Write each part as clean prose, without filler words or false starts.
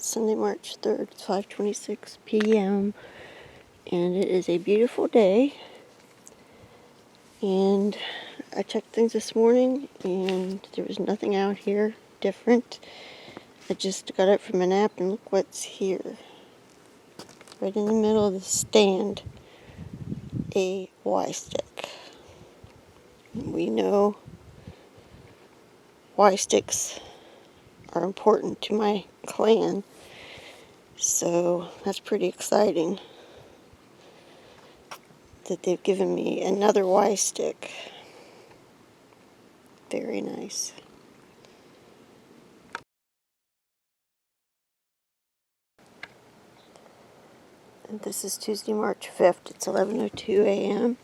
Sunday, March 3rd. It's 5:26 p.m. and it is a beautiful day. And I checked things this morning and there was nothing out here different. I just got up from a nap and look what's here. Right in the middle of the stand, a Y stick. We know Y sticks are important to my clan, so that's pretty exciting that they've given me another Y stick. Very nice. And this is Tuesday, March 5th. It's 11:02 a.m.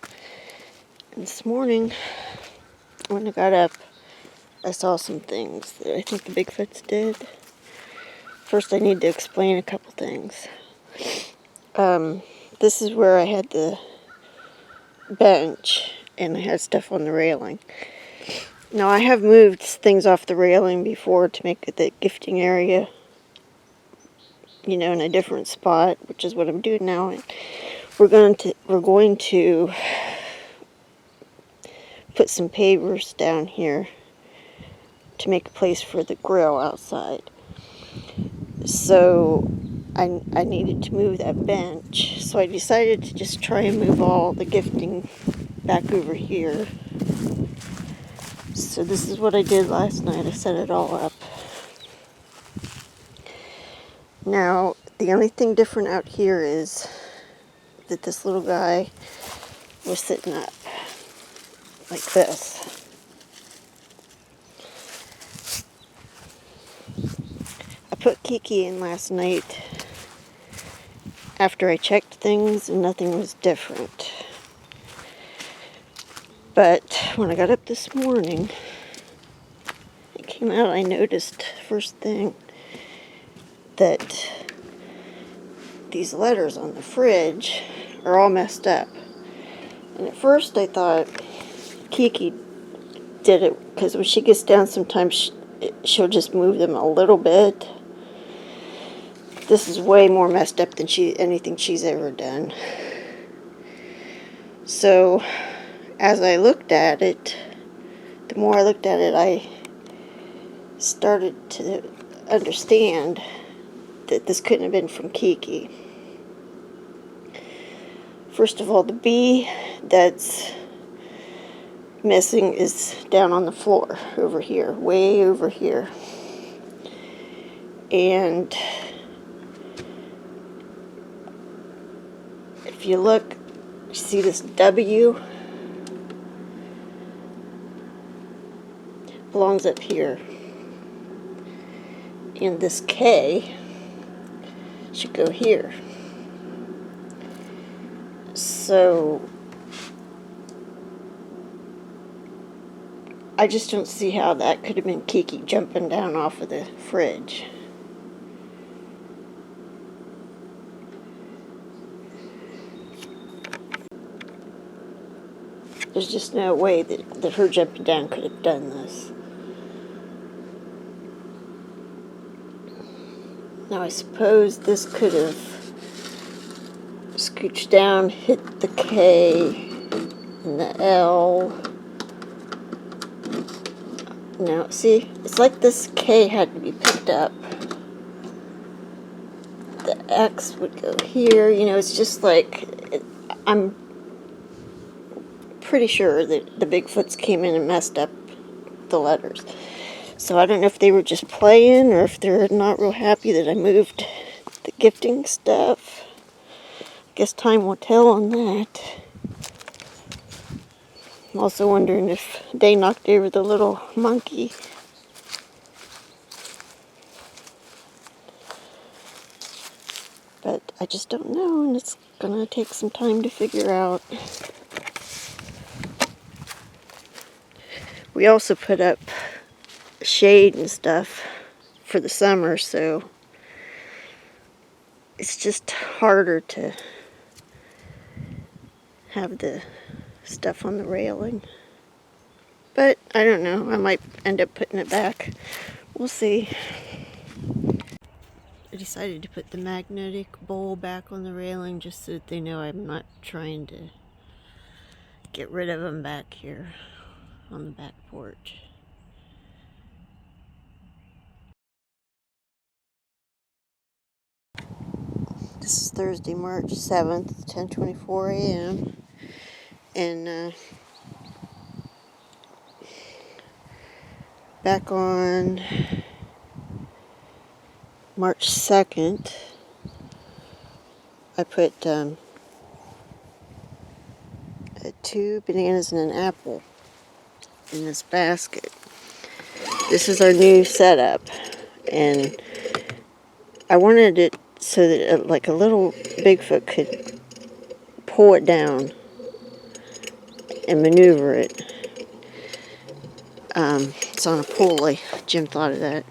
And this morning, when I got up, I saw some things that I think the Bigfoots did. First, I need to explain a couple things. This is where I had the bench and I had stuff on the railing. Now, I have moved things off the railing before to make the gifting area, in a different spot, which is what I'm doing now. And we're going to put some pavers down here to make a place for the grill outside. So I needed to move that bench, so I decided to just try and move all the gifting back over here. So this is what I did last night. I set it all up. Now, the only thing different out here is that this little guy was sitting up like this. I put Kiki in last night after I checked things and nothing was different. But when I got up this morning, it came out, I noticed first thing that these letters on the fridge are all messed up. And at first I thought Kiki did it because when she gets down sometimes she'll just move them a little bit. This is way more messed up than anything she's ever done. So as I looked at it, the more I looked at it, I started to understand that this couldn't have been from Kiki. First of all, the B that's missing is down on the floor over here, way over here. And if you look, you see this W belongs up here. And this K should go here. So I just don't see how that could have been Kiki jumping down off of the fridge. There's just no way that her jumping down could have done this. Now I suppose this could have scooched down, hit the K and the L. Now, see, it's like this K had to be picked up. The X would go here, it's just like, I'm pretty sure that the Bigfoots came in and messed up the letters. So I don't know if they were just playing or if they're not real happy that I moved the gifting stuff. I guess time will tell on that. I'm also wondering if they knocked over the little monkey. But I just don't know, and it's gonna take some time to figure out. We also put up shade and stuff for the summer, so it's just harder to have the stuff on the railing. But I don't know, I might end up putting it back. We'll see. I decided to put the magnetic bowl back on the railing just so that they know I'm not trying to get rid of them back here on the back porch. This is Thursday, March 7th, 10:24 a.m. And back on March 2nd, I put 2 bananas and an apple in this basket. This is our new setup, and I wanted it so that like a little Bigfoot could pull it down and maneuver it. It's on a pulley. Jim thought of that.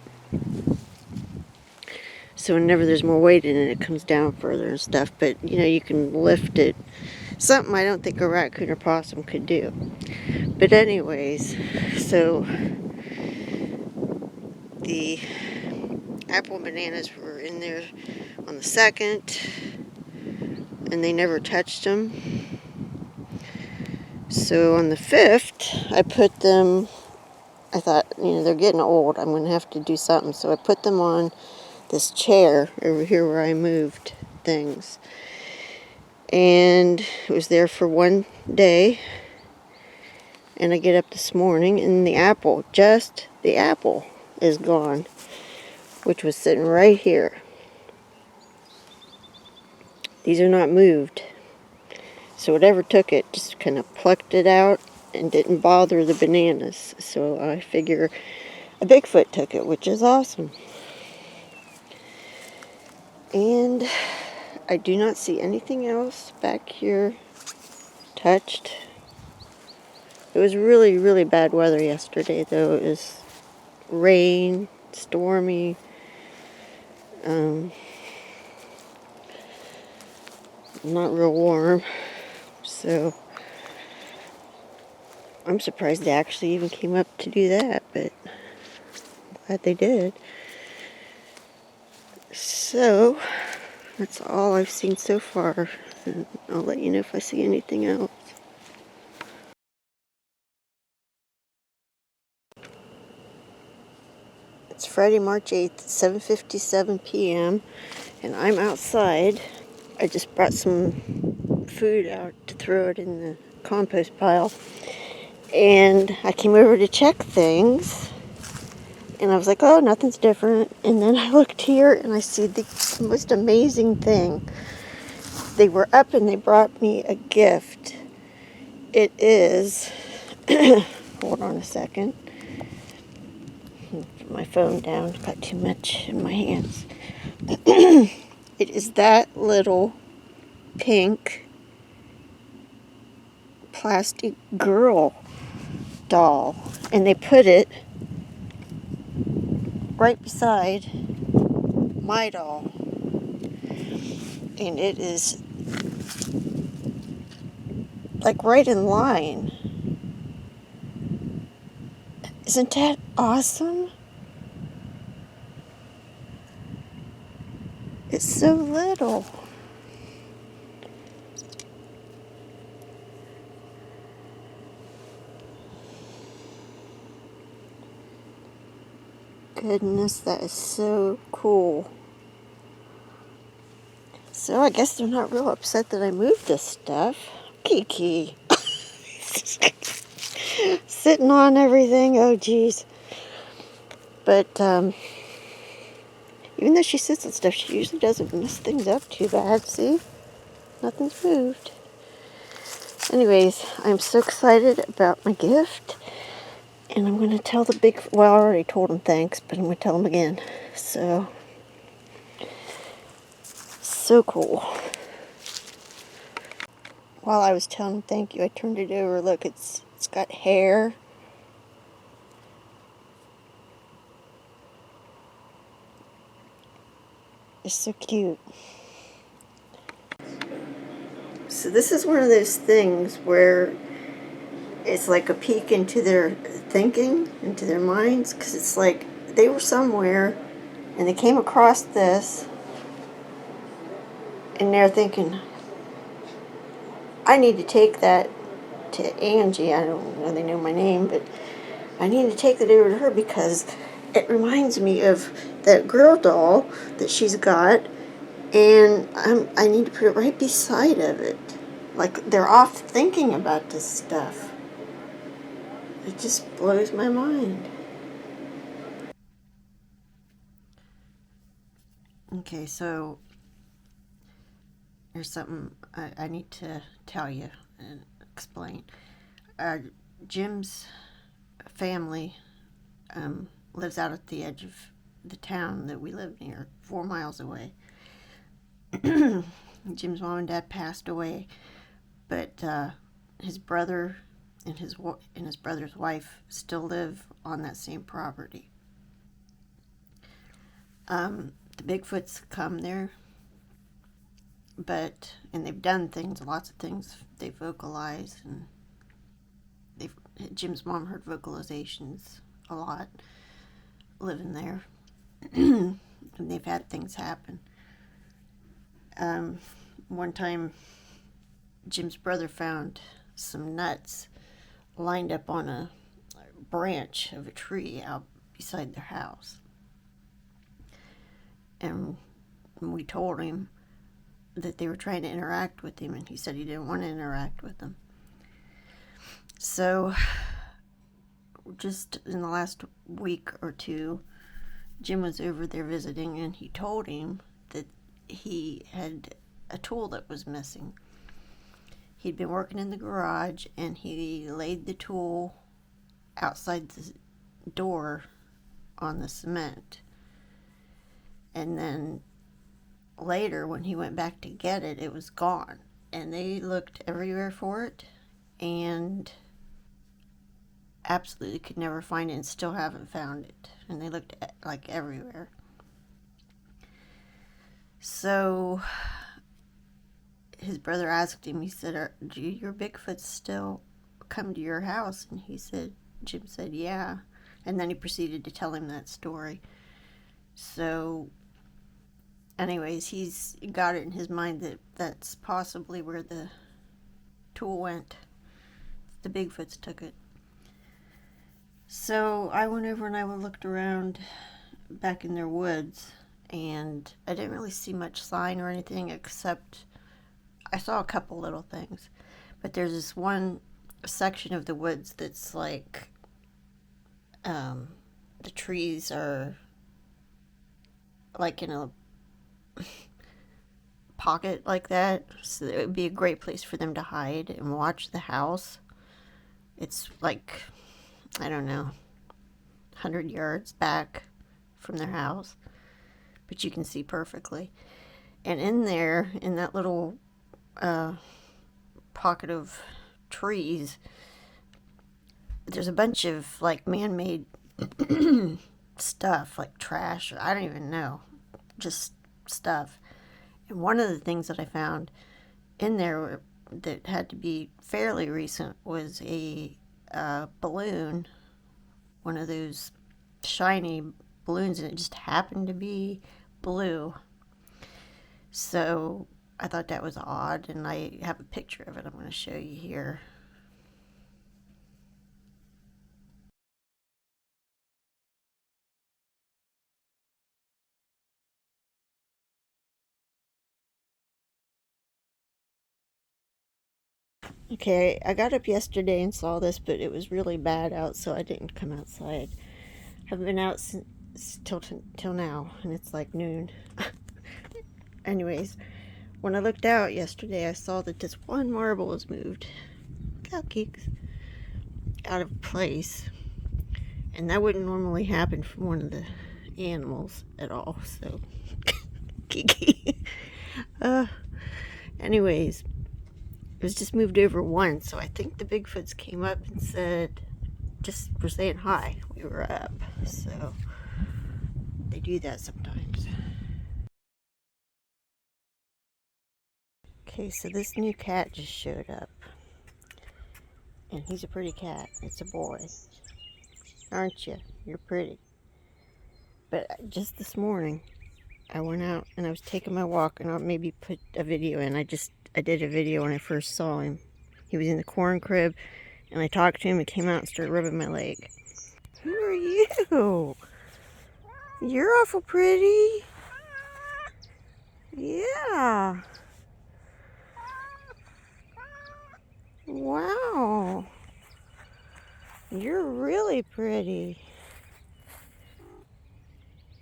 So whenever there's more weight in it, it comes down further and stuff. But, you know, you can lift it. Something I don't think a raccoon or possum could do. But anyways, so the apple and bananas were in there on the 2nd, and they never touched them. So on the 5th, I put them, I thought, you know, they're getting old. I'm going to have to do something. So I put them on this chair over here where I moved things. And it was there for one day. And I get up this morning and the apple, just the apple, is gone. Which was sitting right here. These are not moved. So whatever took it just kind of plucked it out and didn't bother the bananas. So I figure a Bigfoot took it, which is awesome. And I do not see anything else back here touched. It was really, really bad weather yesterday, though. It was rain, stormy. Not real warm. So I'm surprised they actually even came up to do that, but I'm glad they did. So that's all I've seen so far. And I'll let you know if I see anything else. It's Friday, March 8th, 7:57 p.m. and I'm outside. I just brought some food out to throw it in the compost pile. And I came over to check things. And I was like, oh, nothing's different. And then I looked here and I see the most amazing thing. They were up and they brought me a gift. It is, hold on a second. Put my phone down, got too much in my hands. It is that little pink plastic girl doll. And they put it right beside my doll. And it is like right in line. Isn't that awesome? It's so little. Goodness, that is so cool. So I guess they're not real upset that I moved this stuff. Kiki. Sitting on everything. Oh, geez. But even though she sits on stuff, she usually doesn't mess things up too bad. See? Nothing's moved. Anyways, I'm so excited about my gift. And I'm going to tell the well, I already told him thanks, but I'm going to tell him again. So cool. While I was telling him thank you, I turned it over. Look, it's got hair. It's so cute. So this is one of those things where it's like a peek into their thinking, into their minds, because it's like they were somewhere and they came across this And they're thinking, I need to take that to Angie. I don't know they know my name, but I need to take that over to her because it reminds me of that girl doll that she's got, and I need to put it right beside of it. Like they're off thinking about this stuff. It just blows my mind. Okay, so there's something I need to tell you and explain. Jim's family lives out at the edge of the town that we live near, 4 miles away. Jim's mom and dad passed away, but his brother and his brother's wife still live on that same property. The Bigfoots come there, and they've done things, lots of things. They vocalize, and Jim's mom heard vocalizations a lot living there, and they've had things happen. One time, Jim's brother found some nuts lined up on a branch of a tree out beside their house. And we told him that they were trying to interact with him, and he said he didn't want to interact with them. So, just in the last week or two, Jim was over there visiting, and he told him that he had a tool that was missing. He'd been working in the garage, and he laid the tool outside the door on the cement. And then later, when he went back to get it, it was gone. And they looked everywhere for it, and absolutely could never find it, and still haven't found it. And they looked like everywhere. So his brother asked him, he said, do your Bigfoots still come to your house? And Jim said, yeah. And then he proceeded to tell him that story. So anyways, he's got it in his mind that that's possibly where the tool went. The Bigfoots took it. So I went over and I looked around back in their woods, and I didn't really see much sign or anything, except I saw a couple little things. But there's this one section of the woods that's like the trees are like in a pocket like that, so it would be a great place for them to hide and watch the house. It's like, I don't know, 100 yards back from their house, but you can see perfectly. And in there, in that little pocket of trees, there's a bunch of like man-made stuff, like trash, or I don't even know, just stuff. And one of the things that I found in there that had to be fairly recent was a balloon, one of those shiny balloons, and it just happened to be blue. So I thought that was odd, and I have a picture of it I'm going to show you here. Okay, I got up yesterday and saw this, but it was really bad out, so I didn't come outside. I haven't been out since till now, and it's like noon. Anyways, when I looked out yesterday, I saw that this one marble was moved. Cupcakes. Out of place. And that wouldn't normally happen from one of the animals at all, so Kiki. Anyways, it was just moved over once, so I think the Bigfoots came up and said, just for saying hi, we were up. So they do that sometimes. Okay, so this new cat just showed up, and he's a pretty cat. It's a boy, aren't you? You're pretty. But just this morning, I went out and I was taking my walk, and I'll maybe put a video in. I did a video when I first saw him. He was in the corn crib, and I talked to him and came out and started rubbing my leg. Who are you? You're awful pretty. Yeah. Wow. You're really pretty.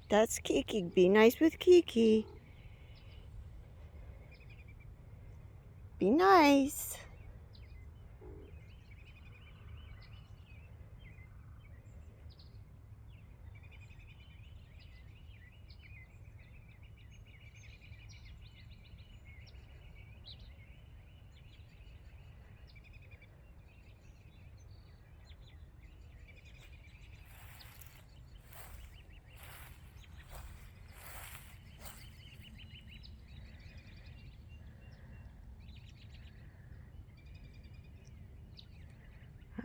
That's Kiki. Be nice with Kiki. Be nice.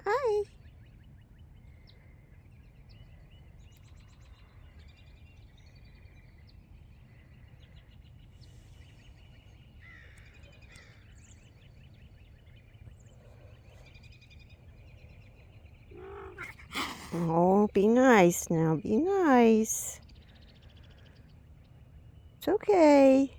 Hi. Oh, be nice now. Be nice. It's okay.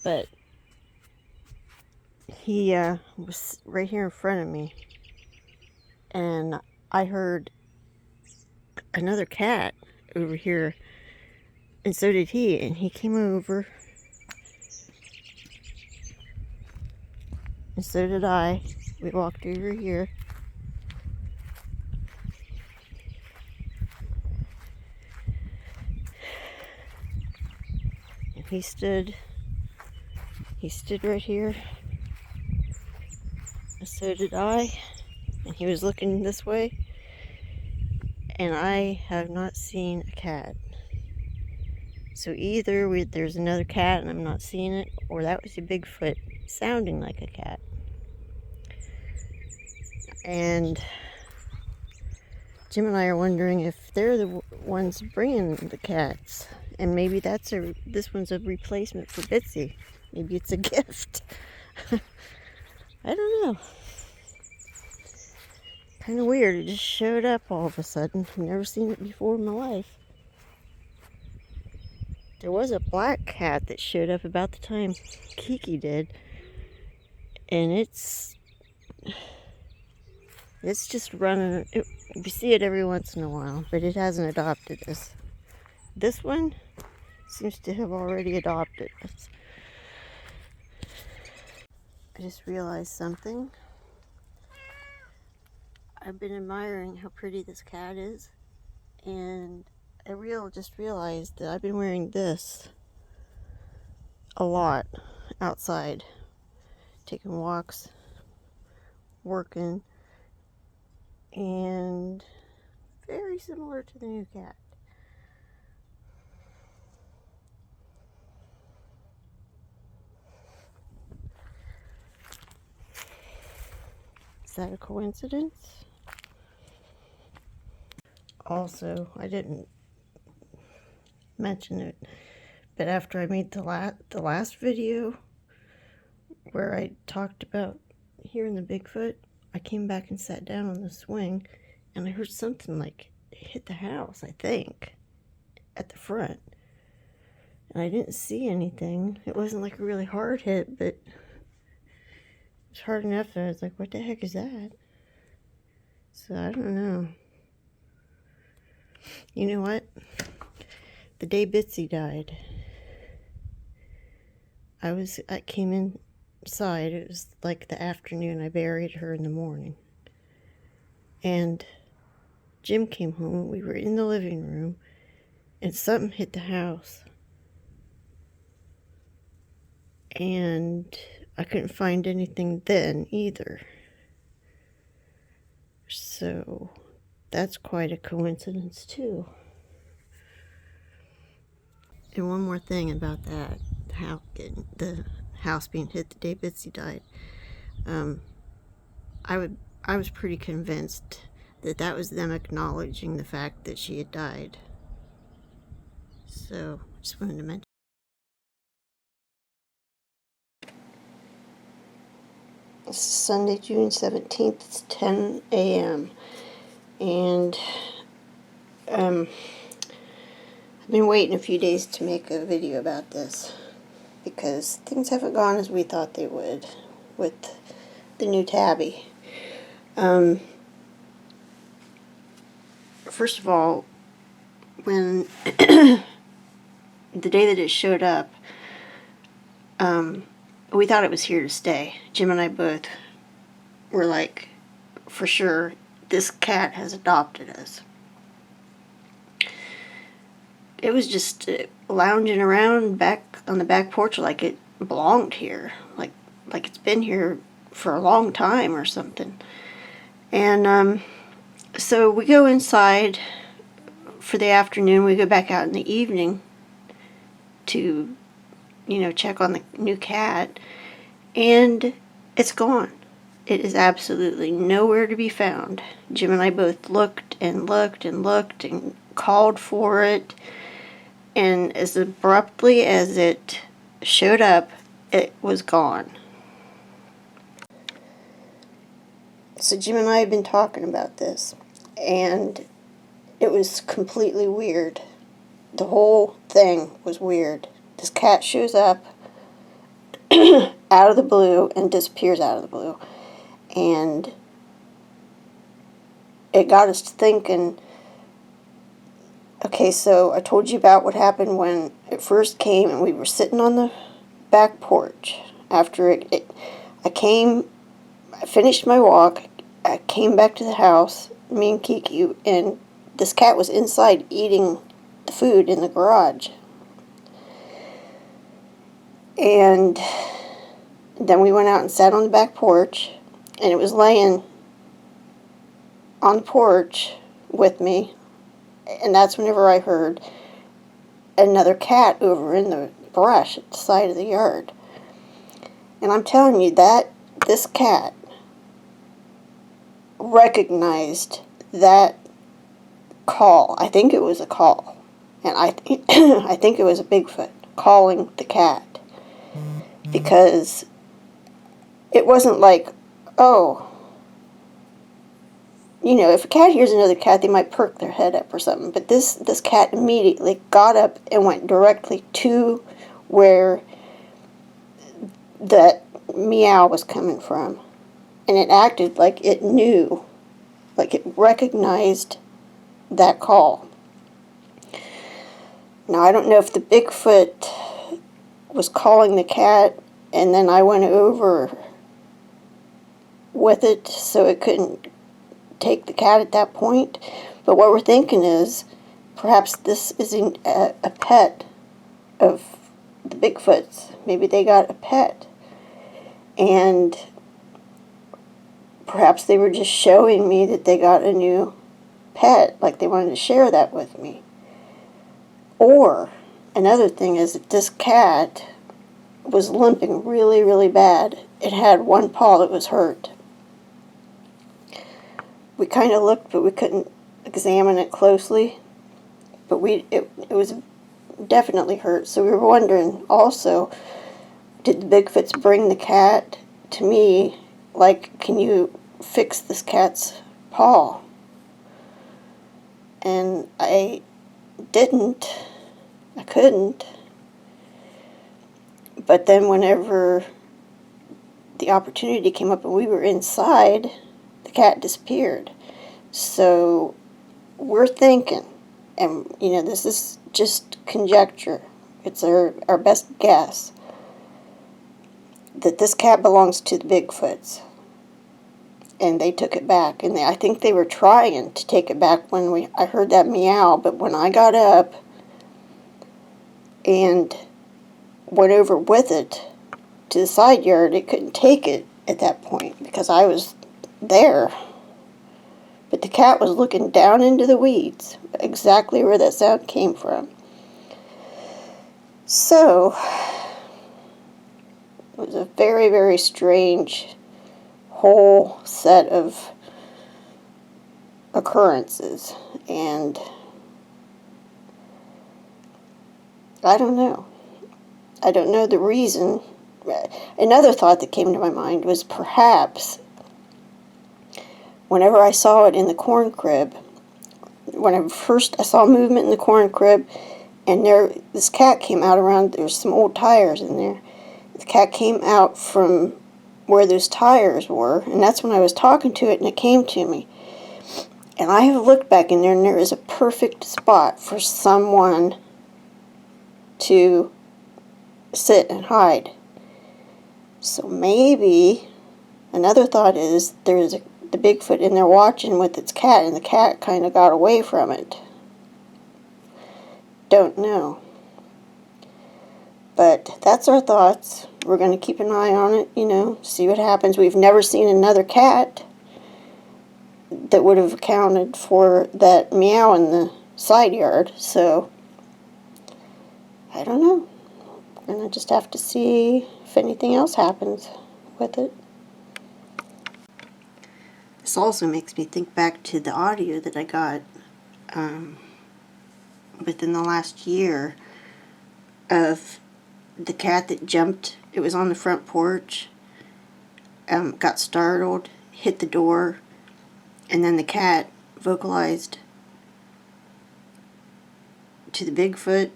But he was right here in front of me, and I heard another cat over here, and so did he, and he came over, and so did I. We walked over here, and he stood right here, and so did I, and he was looking this way, and I have not seen a cat. So either there's another cat and I'm not seeing it, or that was a Bigfoot sounding like a cat. And Jim and I are wondering if they're the ones bringing the cats, and maybe this one's a replacement for Bitsy. Maybe it's a gift. I don't know. Kind of weird. It just showed up all of a sudden. I've never seen it before in my life. There was a black cat that showed up about the time Kiki did, and it's just running. We see it every once in a while, but it hasn't adopted us. This one seems to have already adopted us. I just realized something. I've been admiring how pretty this cat is, and I just realized that I've been wearing this a lot outside, taking walks, working, and very similar to the new cat. Is that a coincidence? Also, I didn't mention it, but after I made the last video where I talked about hearing the Bigfoot, I came back and sat down on the swing, and I heard something like hit the house, I think, at the front. And I didn't see anything. It wasn't like a really hard hit, but it was hard enough that I was like, what the heck is that? So I don't know. You know what? The day Bitsy died, I came inside. It was like the afternoon. I buried her in the morning. And Jim came home. We were in the living room, and something hit the house. and I couldn't find anything then either. So that's quite a coincidence too. And one more thing about that, the house being hit the day Bitsy died. I was pretty convinced that was them acknowledging the fact that she had died. So just wanted to mention. It's Sunday, June 17th. It's 10 a.m. And I've been waiting a few days to make a video about this because things haven't gone as we thought they would with the new tabby. First of all, when the day that it showed up, we thought it was here to stay. Jim and I both were like, for sure, this cat has adopted us. It was just lounging around back on the back porch like it belonged here, like it's been here for a long time or something. And so we go inside for the afternoon. We go back out in the evening to, check on the new cat, and it's gone. It is absolutely nowhere to be found. Jim and I both looked and looked and looked and called for it, and as abruptly as it showed up, it was gone. So Jim and I have been talking about this, and it was completely weird. The whole thing was weird. This cat shows up out of the blue and disappears out of the blue. And it got us to thinking, okay, so I told you about what happened when it first came and we were sitting on the back porch. After I finished my walk, I came back to the house, me and Kiki, and this cat was inside eating the food in the garage. And then we went out and sat on the back porch, and it was laying on the porch with me, and that's whenever I heard another cat over in the brush at the side of the yard. And I'm telling you that this cat recognized that call. I think it was a call, and I think it was a Bigfoot calling the cat, because it wasn't like, oh, if a cat hears another cat, they might perk their head up or something. But this cat immediately got up and went directly to where that meow was coming from. And it acted like it knew, like it recognized that call. Now, I don't know if the Bigfoot was calling the cat, and then I went over with it so it couldn't take the cat at that point. But what we're thinking is perhaps this is a pet of the Bigfoots. Maybe they got a pet, and perhaps they were just showing me that they got a new pet, like they wanted to share that with me. Or another thing is that this cat was limping really, really bad. It had one paw that was hurt. We kind of looked, but we couldn't examine it closely. But it was definitely hurt. So we were wondering also, did the Bigfoots bring the cat to me, like, can you fix this cat's paw? And I didn't. I couldn't. But then whenever the opportunity came up and we were inside, the cat disappeared. So we're thinking, and this is just conjecture, it's our best guess, that this cat belongs to the Bigfoots. And they took it back. And I think they were trying to take it back when I heard that meow. But when I got up and went over with it, to the side yard, it couldn't take it at that point because I was there. But the cat was looking down into the weeds, exactly where that sound came from. So, it was a very, very strange whole set of occurrences. And I don't know. I don't know the reason. Another thought that came to my mind was perhaps whenever I saw it in the corn crib, when I saw movement in the corn crib, and this cat came out around, there's some old tires in there. The cat came out from where those tires were, and that's when I was talking to it, and it came to me. And I have looked back in there, and there is a perfect spot for someone to sit and hide. So maybe another thought is there's the Bigfoot in there watching with its cat, and the cat kind of got away from it. Don't know. But that's our thoughts. We're going to keep an eye on it, see what happens. We've never seen another cat that would have accounted for that meow in the side yard, so I don't know. We're going to just have to see if anything else happens with it. This also makes me think back to the audio that I got within the last year of the cat that jumped. It was on the front porch, got startled, hit the door, and then the cat vocalized to the Bigfoot.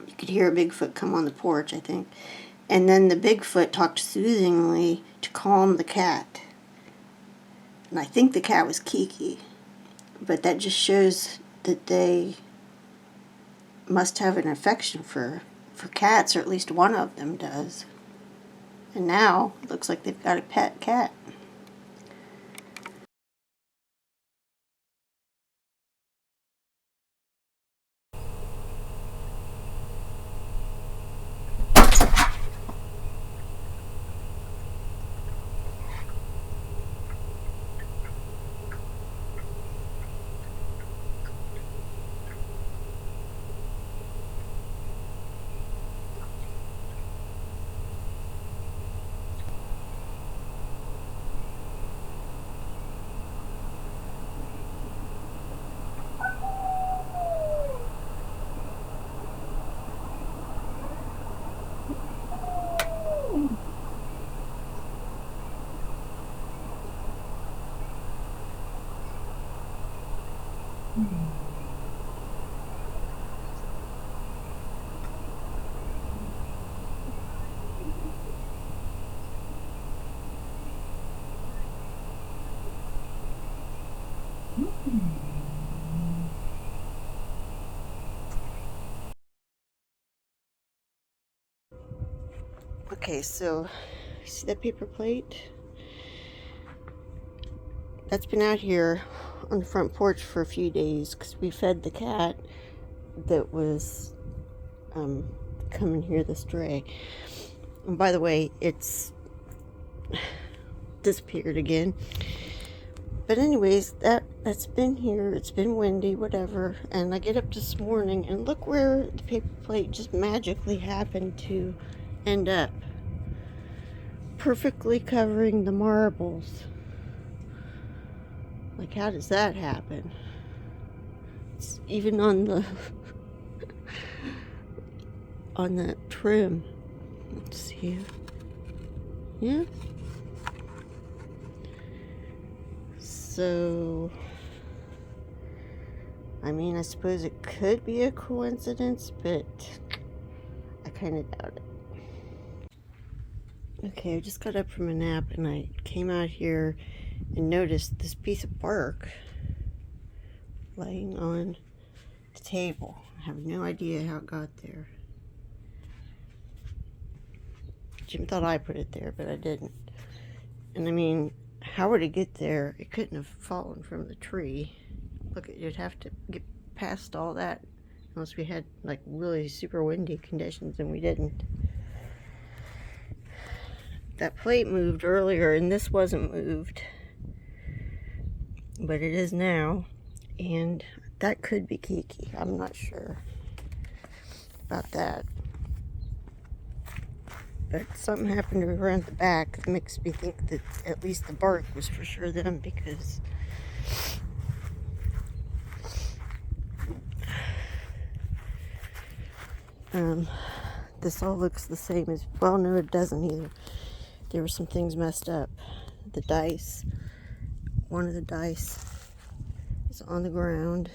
You could hear a Bigfoot come on the porch, I think. And then the Bigfoot talked soothingly to calm the cat. And I think the cat was Kiki. But that just shows that they must have an affection for cats, or at least one of them does. And now it looks like they've got a pet cat. Okay, so see that paper plate? That's been out here on the front porch for a few days because we fed the cat that was coming here, the stray. And by the way, it's disappeared again. But anyways, that's been here. It's been windy, whatever. And I get up this morning and look where the paper plate just magically happened to end up. Perfectly covering the marbles. Like, how does that happen? It's even on the on that trim. Let's see. Yeah. So, I mean, I suppose it could be a coincidence, but I kind of doubt it. Okay, I just got up from a nap and I came out here and noticed this piece of bark laying on the table. I have no idea how it got there. Jim thought I put it there, but I didn't. And I mean, how would it get there? It couldn't have fallen from the tree. Look, you'd have to get past all that unless we had like really super windy conditions, and we didn't. that plate moved earlier and this wasn't moved, but it is now, and that could be Kiki. I'm not sure about that, but something happened to her around the back that makes me think that at least the bark was for sure them, because this all looks the same as, well, no, it doesn't either. There were some things messed up. The dice, one of the dice is on the ground,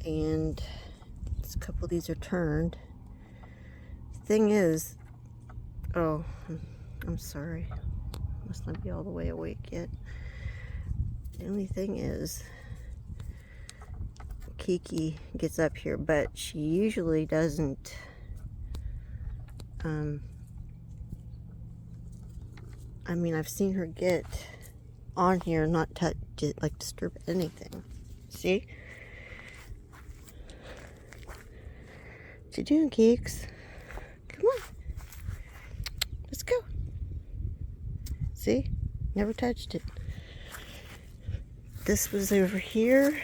and a couple of these are turned. The thing is, oh, I'm sorry, must not be all the way awake yet. The only thing is, Kiki gets up here, but she usually doesn't I mean, I've seen her get on here and not touch it, like disturb anything. See? What you doing, Keeks? Come on. Let's go. See? Never touched it. This was over here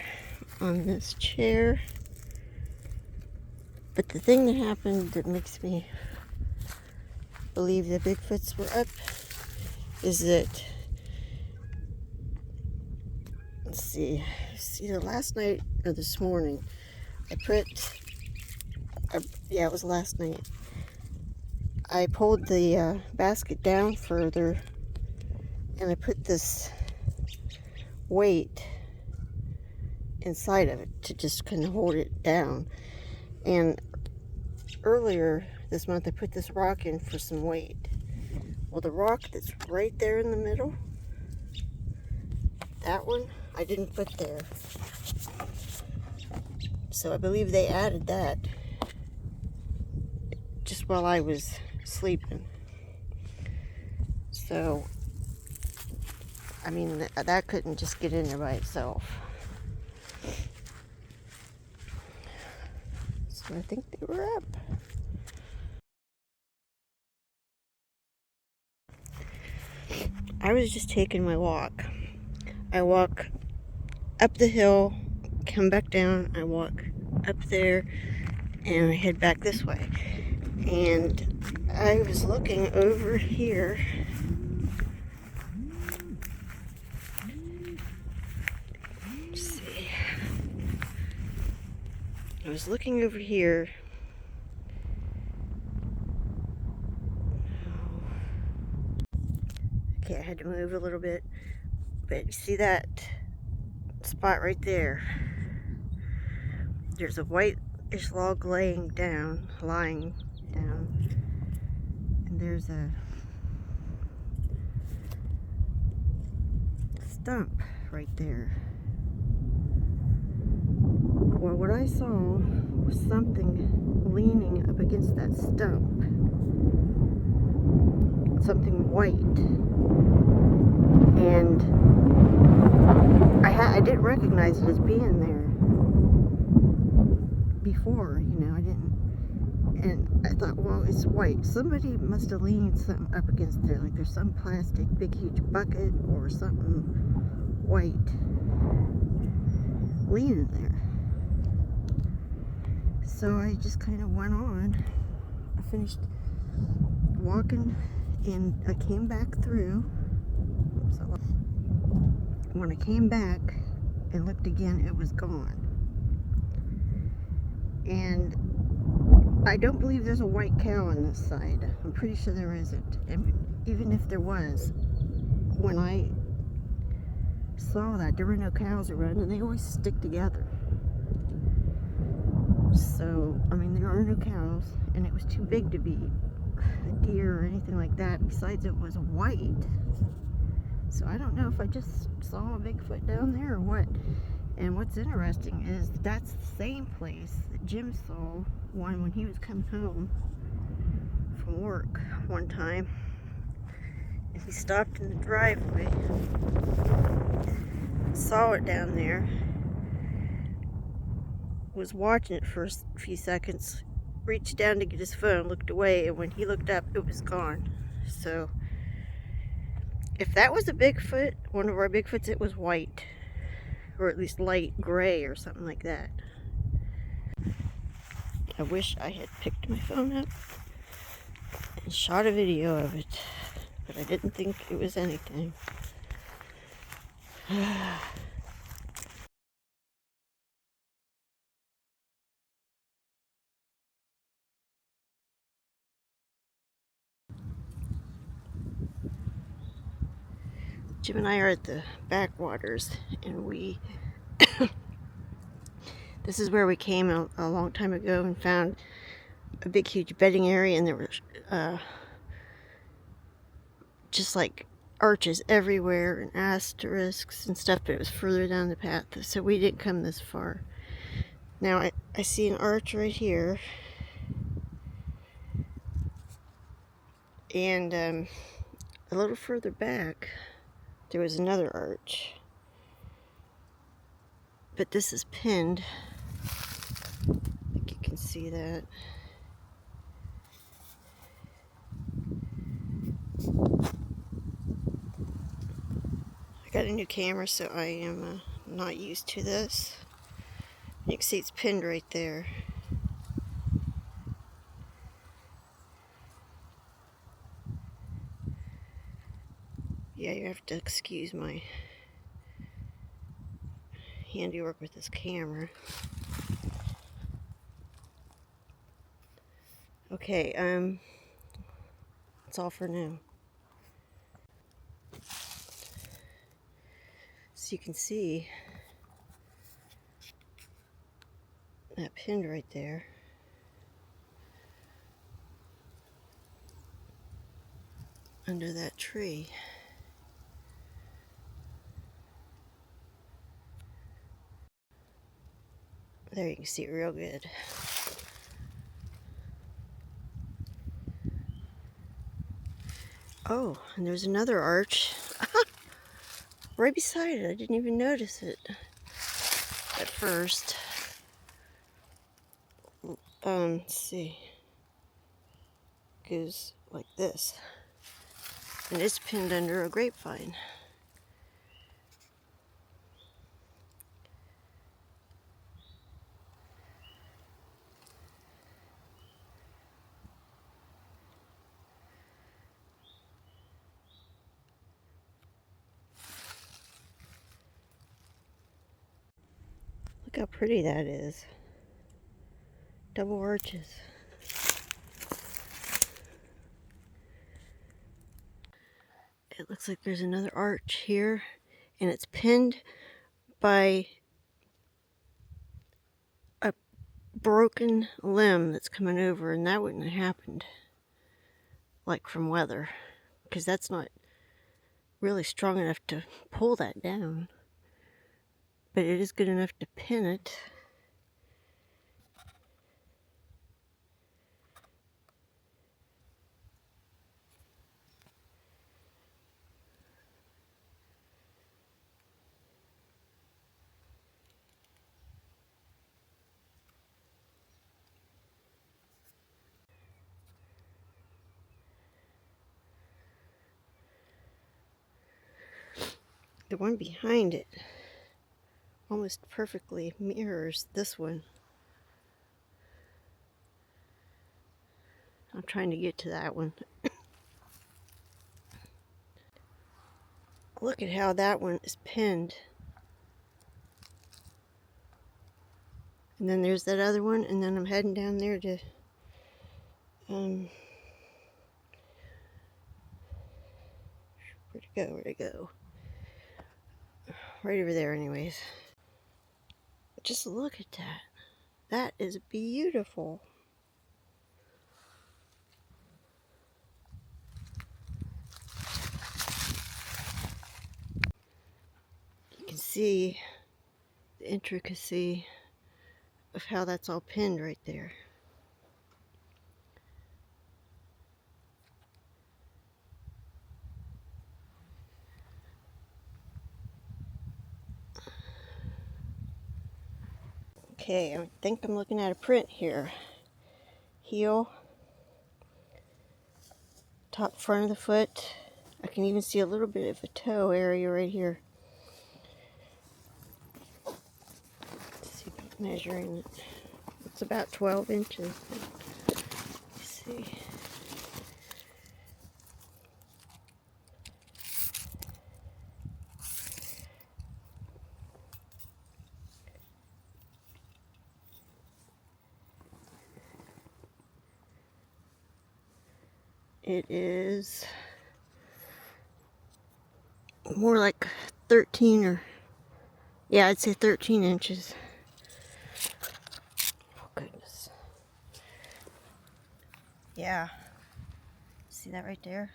on this chair. But the thing that happened that makes me believe the Bigfoots were up is that, let's see, either last night or this morning, yeah, it was last night, I pulled the basket down further and I put this weight inside of it to just kind of hold it down. And earlier this month I put this rock in for some weight. Well, the rock that's right there in the middle, that one, I didn't put there. So I believe they added that just while I was sleeping. So, I mean, that couldn't just get in there by itself. So I think they were up. I was just taking my walk. I walk up the hill, come back down, I walk up there, and I head back this way. And I was looking over here. Let's see. I was looking over here. Okay, I had to move a little bit, but you see that spot right there? There's a whitish log lying down, and there's a stump right there. Well, what I saw was something leaning up against that stump, something white. And I didn't recognize it as being there before, you know, I didn't. And I thought, well, it's white. Somebody must have leaned something up against there, like there's some plastic, big, huge bucket or something white leaning there. So I just kind of went on. I finished walking and I came back through. When I came back and looked again, it was gone. And I don't believe there's a white cow on this side. I'm pretty sure there isn't. And even if there was, when I saw that, there were no cows around, and they always stick together. So, I mean, there are no cows, and it was too big to be a deer or anything like that. Besides, it was white. So I don't know if I just saw a Bigfoot down there or what. And what's interesting is that's the same place that Jim saw one when he was coming home from work one time. And he stopped in the driveway, saw it down there, was watching it for a few seconds, reached down to get his phone, looked away, and when he looked up, it was gone. So if that was a Bigfoot, one of our Bigfoots, it was white, or at least light gray or something like that. I wish I had picked my phone up and shot a video of it, but I didn't think it was anything. Jim and I are at the backwaters, and this is where we came a long time ago and found a big huge bedding area, and there were just like arches everywhere and asterisks and stuff, but it was further down the path, so we didn't come this far. Now I see an arch right here, and a little further back there was another arch, but this is pinned. I think you can see that. I got a new camera, so I am not used to this. You can see it's pinned right there. Yeah, you have to excuse my handiwork with this camera. Okay, that's all for now. So you can see that pinned right there. Under that tree. There, you can see it real good. Oh, and there's another arch right beside it. I didn't even notice it at first. Let's see. Goes like this. And it's pinned under a grapevine. Look how pretty that is. Double arches. It looks like there's another arch here, and it's pinned by a broken limb that's coming over, and that wouldn't have happened like from weather, because that's not really strong enough to pull that down, but it is good enough to pin it. The one behind it almost perfectly mirrors this one. I'm trying to get to that one. Look at how that one is pinned. And then there's that other one, and then I'm heading down there to where'd it go? Right over there anyways. But just look at that. That is beautiful. You can see the intricacy of how that's all pinned right there. Okay, I think I'm looking at a print here. Heel top front of the foot. I can even see a little bit of a toe area right here. Let's see if I'm measuring it. It's about 12 inches. Let's see. It is more like 13 or, yeah, I'd say 13 inches. Oh, goodness. Yeah. See that right there?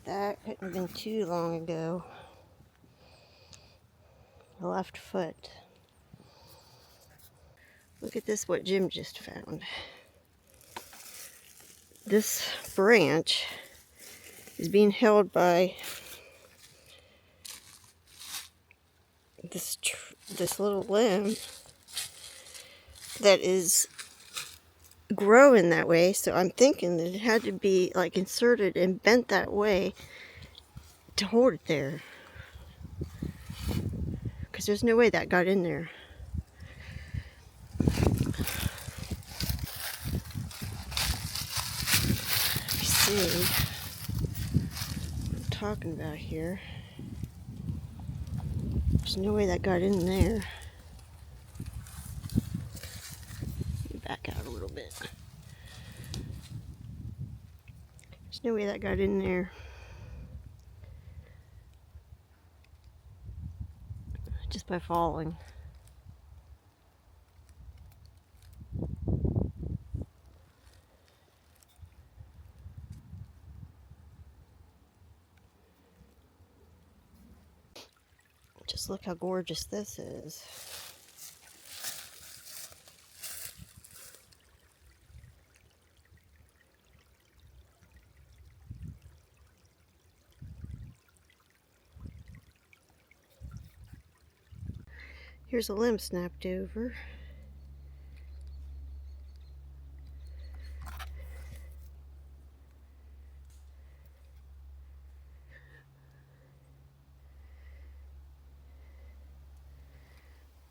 That couldn't have been too long ago. The left foot. Look at this, what Jim just found. This branch is being held by this little limb that is growing that way. So I'm thinking that it had to be like inserted and bent that way to hold it there. Because there's no way that got in there. See what I'm talking about here. There's no way that got in there. Let me back out a little bit. There's no way that got in there. Just by falling. Just look how gorgeous this is. Here's a limb snapped over.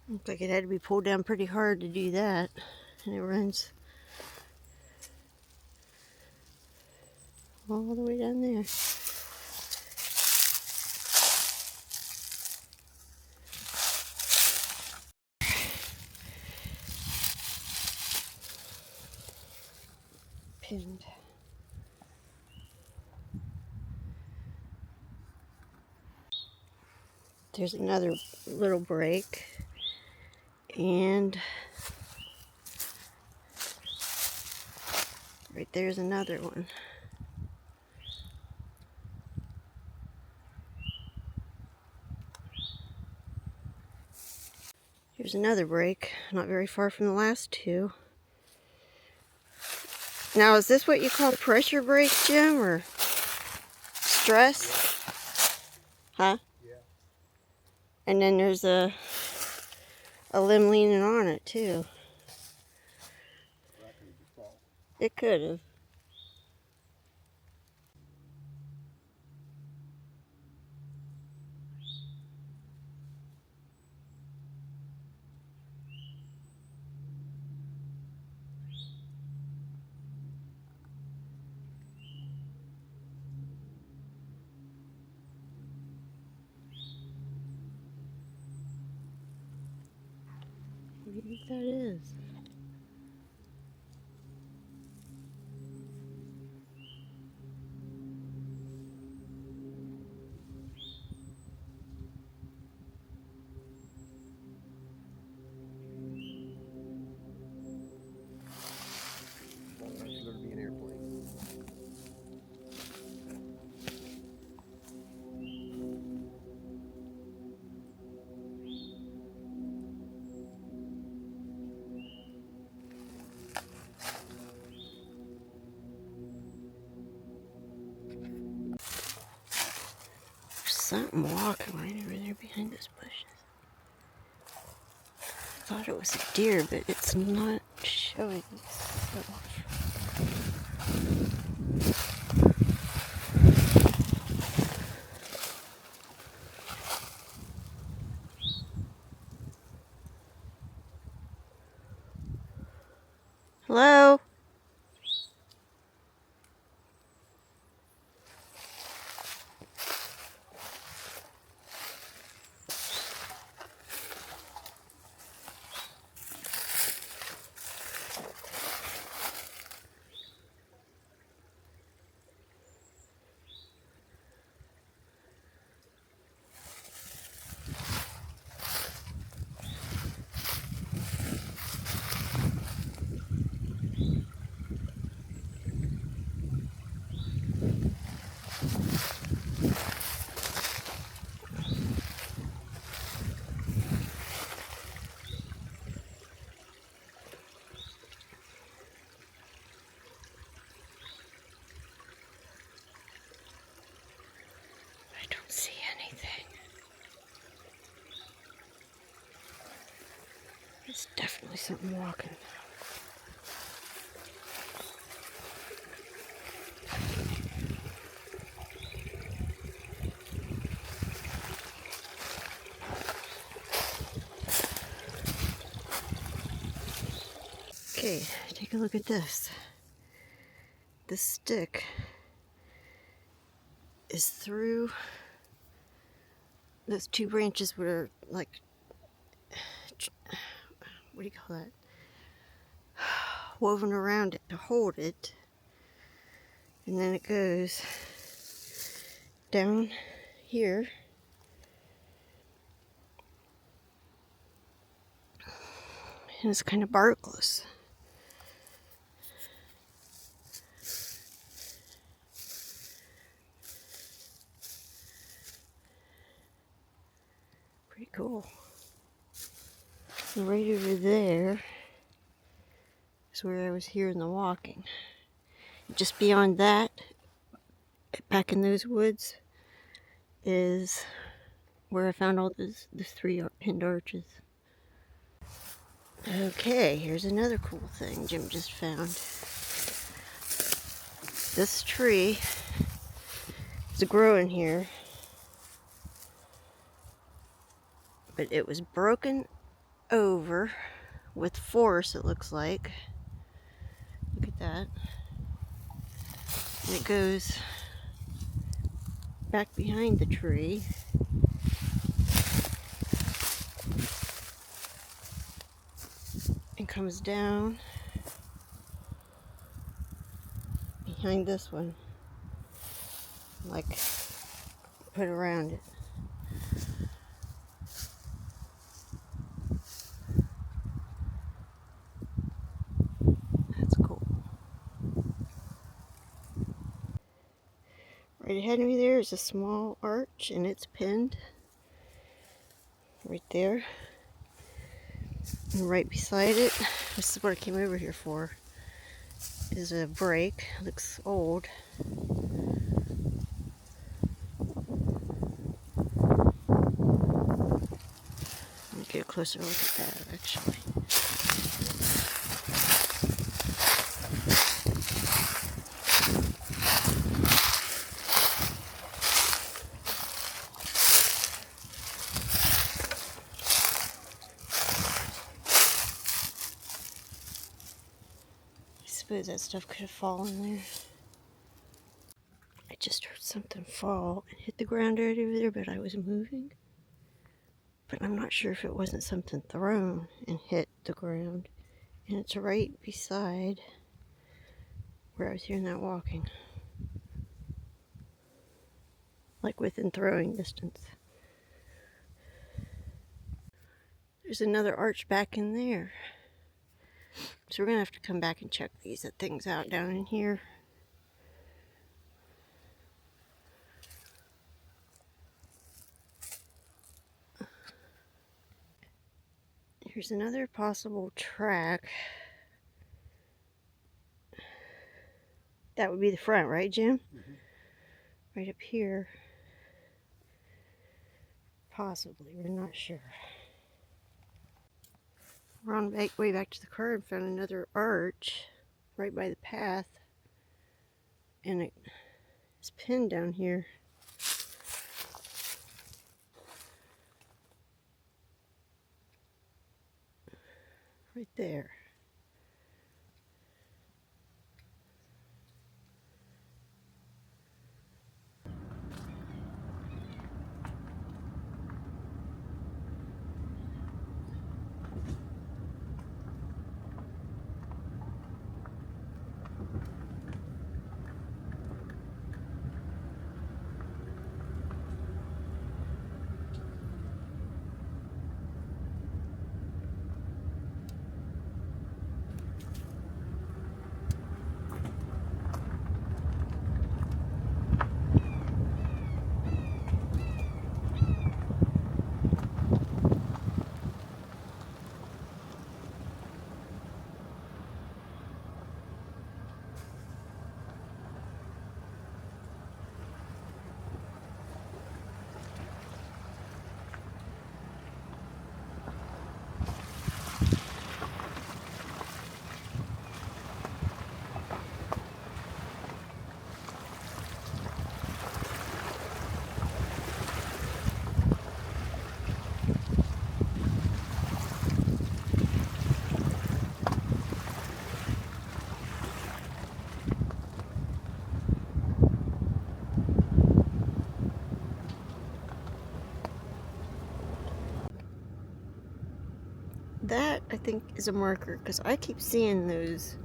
Looks like it had to be pulled down pretty hard to do that. And it runs all the way down there. Pinned. There's another little break. And right there's another one. Here's another break, not very far from the last two. Now, is this what you call pressure break, Jim, or stress? Huh? Yeah. And then there's a limb leaning on it, too. That could be false. It could have. What do you think that is? Well, that's going to be an airplane. There's something walking right over there behind those bushes. I thought it was a deer, but it's not showing. fell off. Hello? I don't see anything. There's definitely something walking. Okay, take a look at this. This stick is through those two branches were like, what do you call that? Woven around it to hold it. And then it goes down here. And it's kind of barkless. Pretty cool. And right over there is where I was hearing the walking. Just beyond that, back in those woods, is where I found all the three pinned arches. Okay, here's another cool thing Jim just found. This tree is growing here, but it was broken over with force, it looks like. Look at that. And it goes back behind the tree. And comes down behind this one, like put around it. That's cool. Right ahead of me there is a small arch, and it's pinned right there. And right beside it, this is what I came over here for, is a break. Looks old. Let me get a closer look at that, actually. I suppose that stuff could have fallen there. I just heard something fall and hit the ground right over there, but I was moving. But I'm not sure if it wasn't something thrown and hit the ground. And it's right beside where I was hearing that walking. Like within throwing distance. There's another arch back in there. So we're going to have to come back and check these things out down in here. Here's another possible track. That would be the front, right, Jim? Mm-hmm. Right up here. Possibly, we're not sure. We're on the way back to the car and found another arch. right by the path, and it's pinned down here. Right there. That, I think, is a marker, because I keep seeing those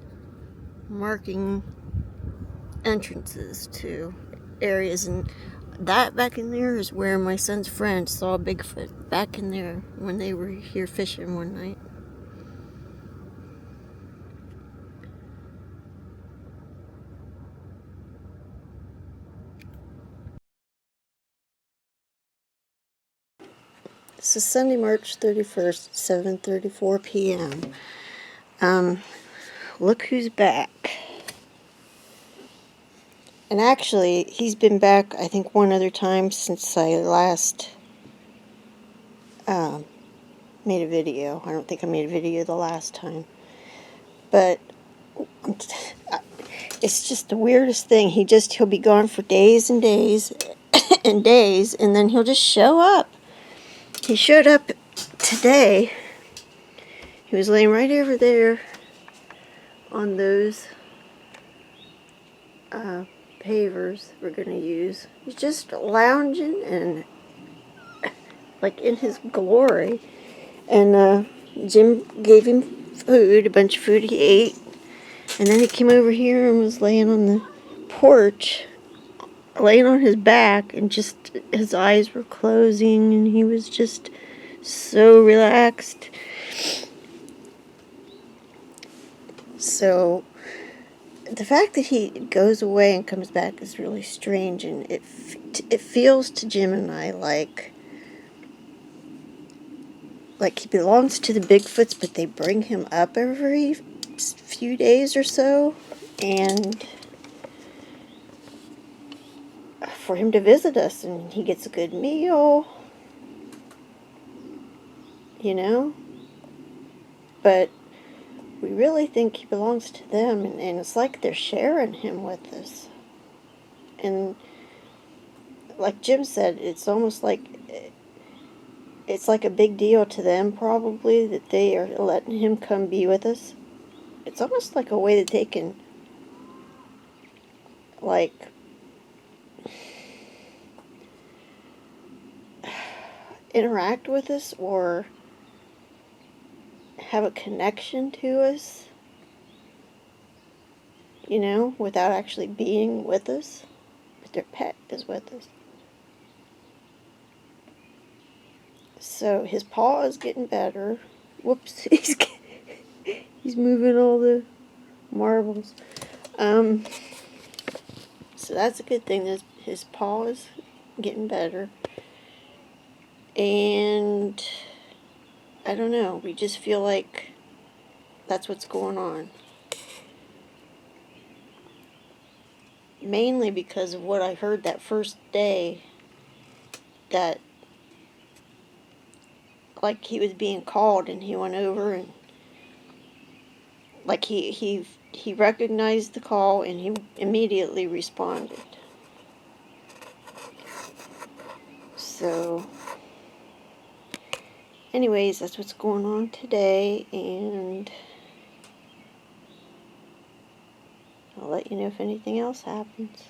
marking entrances to areas, and that back in there is where my son's friend saw Bigfoot, back in there when they were here fishing one night. This is Sunday, March 31st, 7:34 p.m. Look who's back. And actually, he's been back, I think, one other time since I last made a video. I don't think I made a video the last time. But it's just the weirdest thing. He'll be gone for days and days and days, and then he'll just show up. He showed up today. He was laying right over there on those pavers we're going to use. He's just lounging and like in his glory. And Jim gave him food, a bunch of food he ate. And then he came over here and was laying on the porch, laying on his back, and just his eyes were closing, and he was just so relaxed. So the fact that he goes away and comes back is really strange, and it feels to Jim and I like he belongs to the Bigfoots, but they bring him up every few days or so, and for him to visit us, and he gets a good meal, you know, but we really think he belongs to them, and it's like they're sharing him with us. And like Jim said, it's almost like it's like a big deal to them, probably, that they are letting him come be with us. It's almost like a way that they can, like, interact with us or have a connection to us, you know, without actually being with us, but their pet is with us. So his paw is getting better. Whoops, he's moving all the marbles. So that's a good thing. His paw is getting better. And I don't know, we just feel like that's what's going on. Mainly because of what I heard that first day, that like he was being called, and he went over, and Like he recognized the call and he immediately responded. So, anyways, that's what's going on today, and I'll let you know if anything else happens.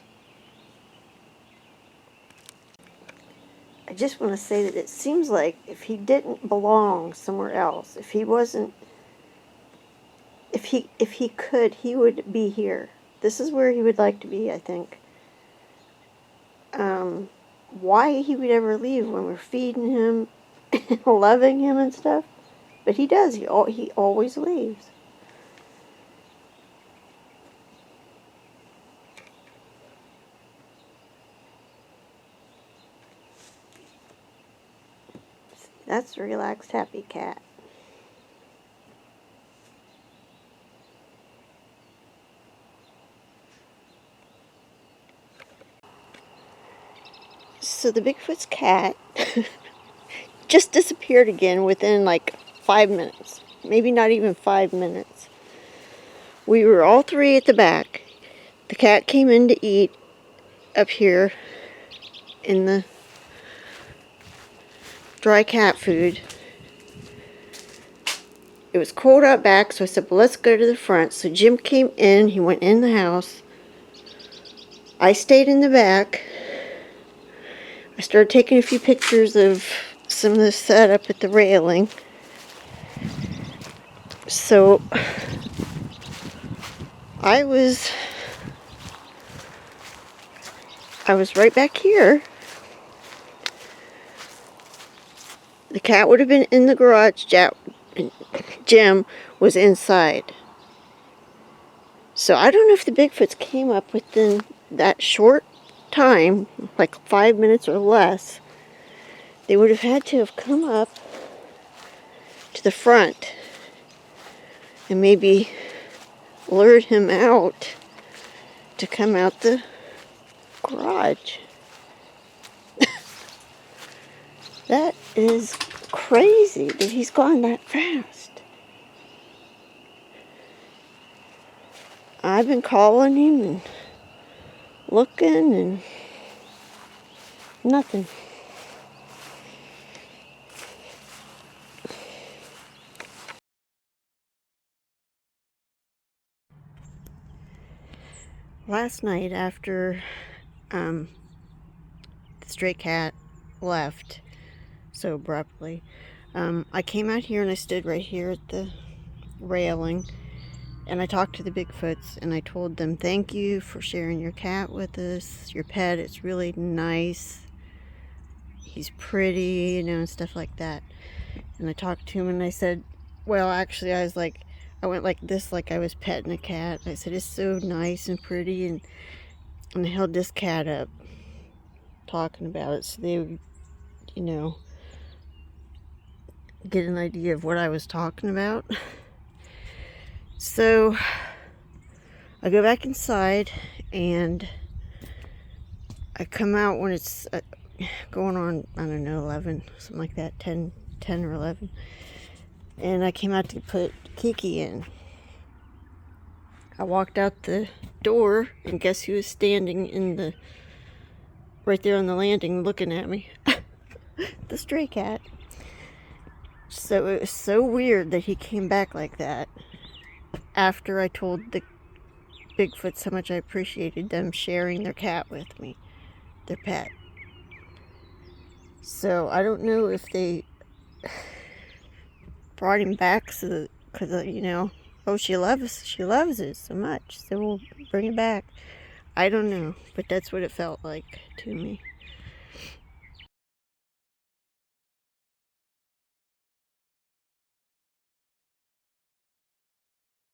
I just want to say that it seems like if he didn't belong somewhere else, if he wasn't, if he could, he would be here. This is where he would like to be, I think. Why he would ever leave when we're feeding him, loving him and stuff, but he does. He always leaves. That's a relaxed, happy cat. So the Bigfoot's cat just disappeared again within like 5 minutes. Maybe not even 5 minutes. We were all three at the back. The cat came in to eat up here in the dry cat food. It was cold out back, so I said, well, let's go to the front. So Jim came in. He went in the house. I stayed in the back. I started taking a few pictures of some of the setup at the railing. So I was right back here. The cat would have been in the garage. Jim was inside. So I don't know if the Bigfoots came up within that short time, like 5 minutes or less. They would have had to have come up to the front and maybe lured him out to come out the garage. That is crazy that he's gone that fast. I've been calling him and looking and nothing. Last night after the stray cat left so abruptly, I came out here and I stood right here at the railing and I talked to the Bigfoots and I told them, thank you for sharing your cat with us, your pet. It's really nice. He's pretty, and stuff like that. And I talked to him and I said, well, actually, I went like this, like I was petting a cat. I said, it's so nice and pretty, and I held this cat up, talking about it, so they would, get an idea of what I was talking about. So I go back inside and I come out when it's going on, I don't know, 11, something like that, 10 or 11. And I came out to put Kiki in. I walked out the door and guess who was standing right there on the landing looking at me? The stray cat. So it was so weird that he came back like that after I told the Bigfoots how much I appreciated them sharing their cat with me, their pet. So I don't know if they brought him back because oh, she loves it so much, so we'll bring it back. I don't know, but that's what it felt like to me.